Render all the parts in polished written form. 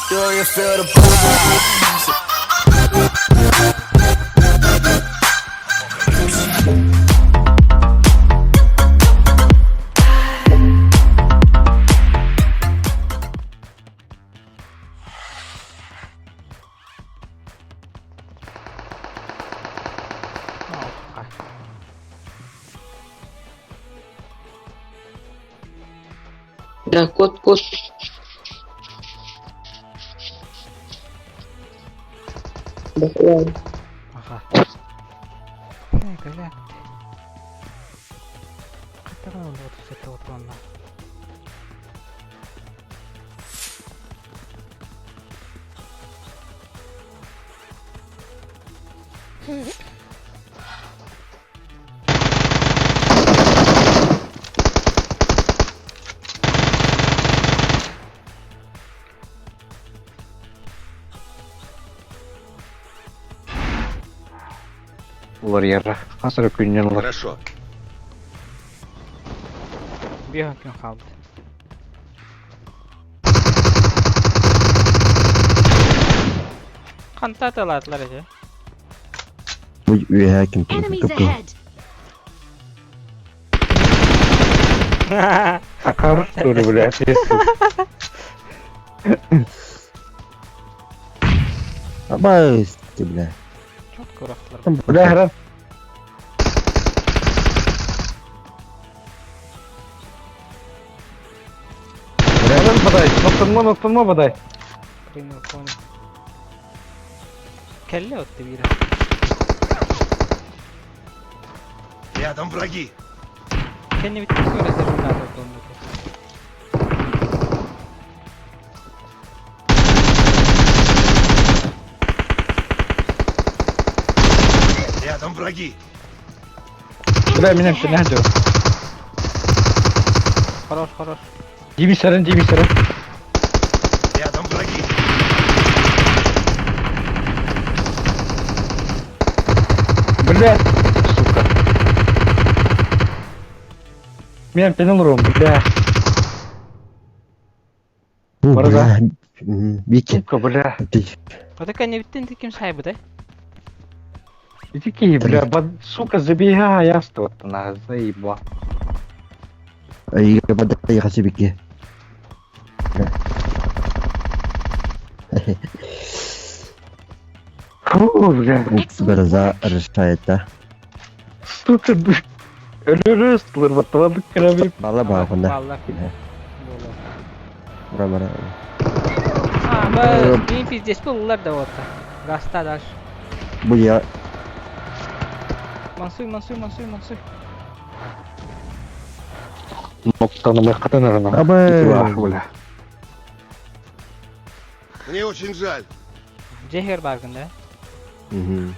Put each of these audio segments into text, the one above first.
Do you feel the vibes? Да, кот. Да, ладно. Ага. Гляк. Который он вот с этого плана. Ular yarra. Hasır künyen ular. Хорошо. Bir gün kaldı. Qanday atalatlar aka? We hacking. Enemies ahead! Akar dur bile. Ama bile. Çok ko'raqlar. Bile heran. Heran baday. Noktanma baday. Primer konu. Kelle öttü biri. Рядом враги. Kendi bitti görese bunlar da dondu. Рядом враги. Bile minen seni hadi. Хорош. Jimmy sarın. Рядом враги. Bile. Сука. Мен пенал ром, бля. Barada. Вики. Сука, бля. O da kendi bitti kim sahibi de? Иди, бля, сука, забегай, я что на заебал. Ай, я хочу Вики. Фу, бля. Берза решает, да? Сука, ölürüz, bataladık krabi. Valla bak bunda. Vallahi. Bura. Ha, ben benim pizdes bulurlar da orada. Rasta daş. Bu ya. Mansur. Noktanı bakatan arana. Ama. Bля. Мне очень жаль. Ceher barkında.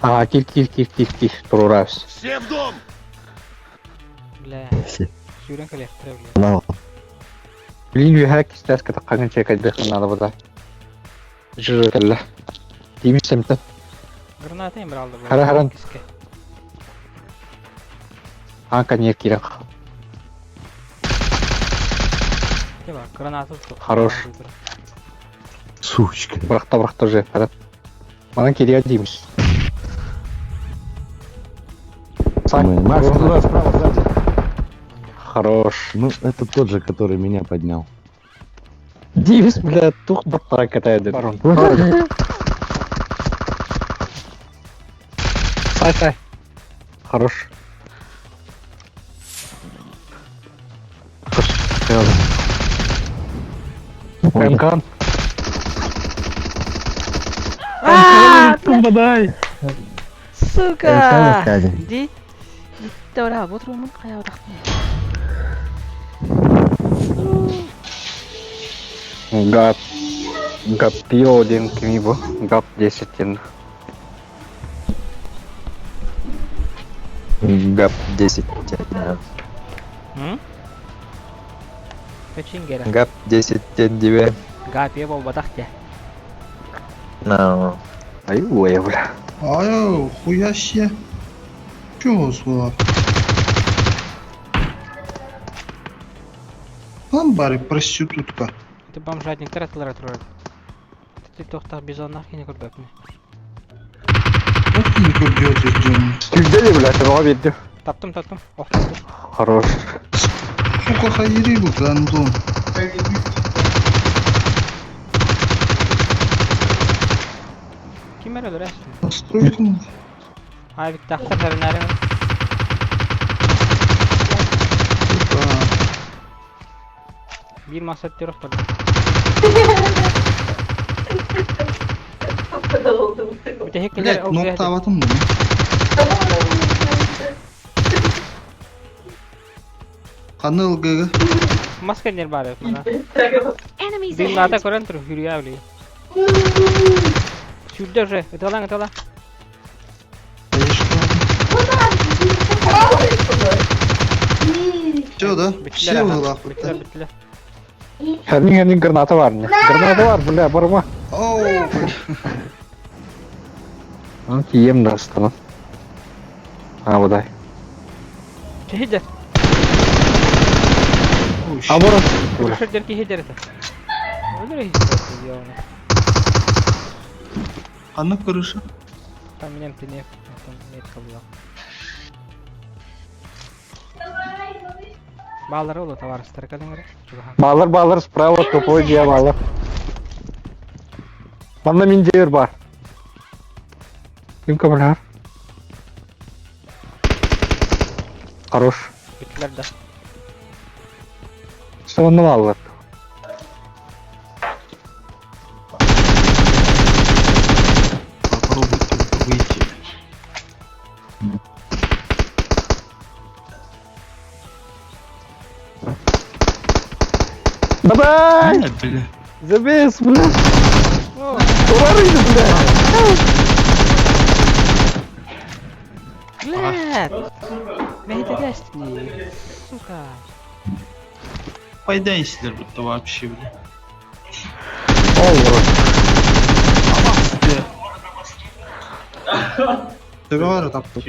А, кил. Прораз. Все в дом! Bile. Şuran kalektir bile. Now. Блин, вихак, стас ката қанын чекайды надо бада. Жыры кәлі. Дейміз сәмті. Granata emir aldı bu. Haran. Kiske. Анка не керек. Ke bak granata tuttu. Хорош. Сучка. Бұрақта же. Маған керек дейміз. Макс, туда справа сзади. Хорош. Ну, это тот же, который меня поднял. Дейміз, бля, тух баттара катайды. Сай. Хорош. Эмкан. Тумбадай. Suka. Geldim. Di. Gitti oraya. Bodrum'un kaya odaklı. Гап пио один к нему. Гап 10 тен. Гап 10. Hı? Kaçın geri. Гап 10 тен тебе. Gapiye bol badak ya. No. Ай, ой, бля. Ай, хуя себе. Чего слова? Там бары проститутка. Это бомжатник таратылар турат. To'xta, bizonlar yine ko'ribmi? Очень курдёт ждём. Stüdde de bile tabağa verdi. Taptım. Oh. Хорош. Сука, хайри bu гандон. Kim var öyle? Настройку. Hayır, bir dakika sen nereye? Сука. Bir masa diyor ortada. Bir de hackler Блять, нокта аватым mı? Kanı ılgıgı. Maske ner var bana. Enemies Bir ahead. nada koran tur yürüyor öyle. Şurada re, italan. Чё, да? Bittiler Все ama. было охуенно. Bittiler. Kendin granatı var ne? Granatı var bile barıma. Оу, блядь. Lan ki yiyem de aslanım. Ha bu da. Şehirler. Оу, Ha щит. burası. Şehirler ki şehirler. Öyle hiç ya. Kanı kırışı. Там меня не нет kalıyor. Bağları olur tavarışları kadın göre. Bağlar справа тупой diye bağlar. Banda mincer var. Kim kameler? Хорош. Bittiler de. İşte onu bağlar. Попробуй только выйти. Давай! Бля. Забес, бля! Товарıydı bля! Glad! Mehdi destiny. Сука. Пайдайсидер будто вообще, бля. Allah! Тебе var ya taptı.